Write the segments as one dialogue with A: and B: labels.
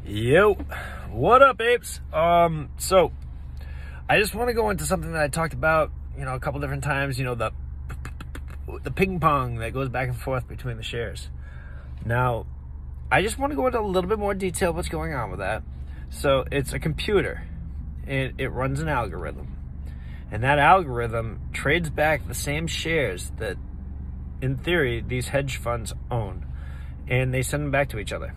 A: Yo, what up, apes? So I just want to go into something that I talked about, a couple different times, the ping pong that goes back and forth between the shares. Now, I just want to go into a little bit more detail what's going on with that. So it's a computer, and it runs an algorithm, and that algorithm trades back the same shares that, in theory, these hedge funds own, and they send them back to each other.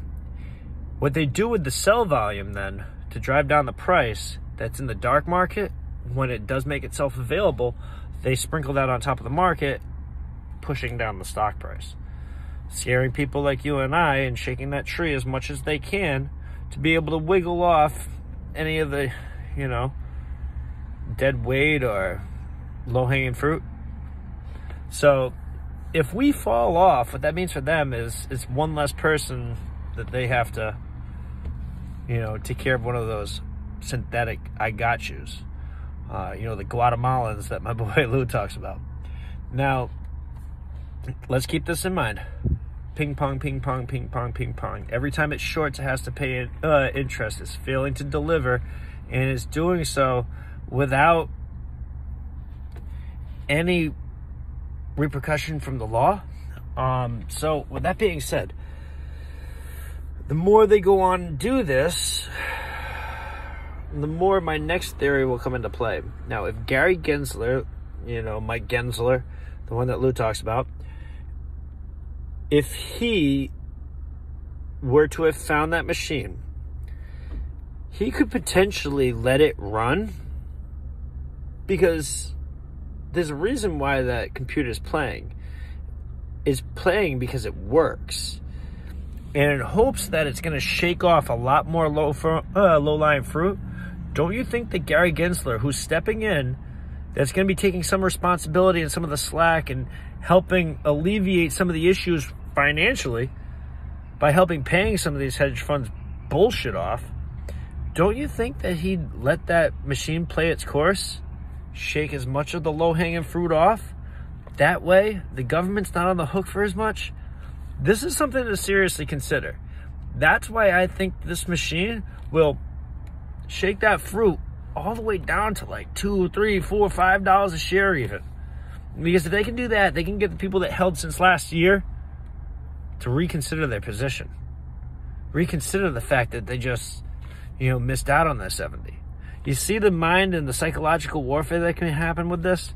A: What they do with the sell volume then, to drive down the price that's in the dark market, when it does make itself available, they sprinkle that on top of the market, pushing down the stock price, scaring people like you and I and shaking that tree as much as they can to be able to wiggle off any of the, dead weight or low-hanging fruit. So if we fall off, what that means for them is it's one less person that they have to, take care of one of those synthetic I got yous. The Guatemalans that my boy Lou talks about. Now, let's keep this in mind. Ping pong, ping pong, ping pong, ping pong. Every time it shorts, it has to pay interest. It's failing to deliver, and it's doing so without any repercussion from the law. So with that being said, the more they go on and do this, the more my next theory will come into play. Now, if Gary Gensler, Mike Gensler, the one that Lou talks about, if he were to have found that machine, he could potentially let it run, because there's a reason why that computer is playing. It's playing because it works. And in hopes that it's going to shake off a lot more low-lying fruit, don't you think that Gary Gensler, who's stepping in, that's going to be taking some responsibility and some of the slack and helping alleviate some of the issues financially by helping paying some of these hedge funds bullshit off, don't you think that he'd let that machine play its course, shake as much of the low-hanging fruit off? That way, the government's not on the hook for as much. This is something to seriously consider. That's why I think this machine will shake that fruit all the way down to like $2, $3, $4, $5 a share even. Because if they can do that, they can get the people that held since last year to reconsider their position. Reconsider the fact that they just, missed out on their 70. You see the mind and the psychological warfare that can happen with this?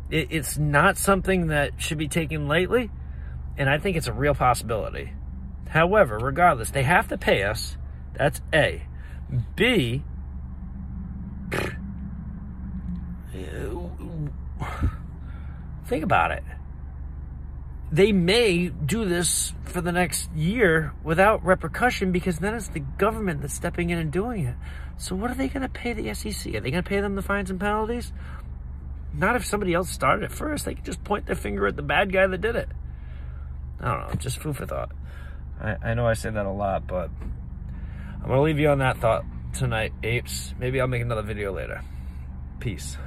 A: It's not something that should be taken lightly. And I think it's a real possibility. However, regardless, they have to pay us. That's A. B, think about it. They may do this for the next year without repercussion, because then it's the government that's stepping in and doing it. So what are they going to pay the SEC? Are they going to pay them the fines and penalties? Not if somebody else started it first. They can just point their finger at the bad guy that did it. I don't know, just food for thought. I know I say that a lot, but I'm going to leave you on that thought tonight, apes. Maybe I'll make another video later. Peace.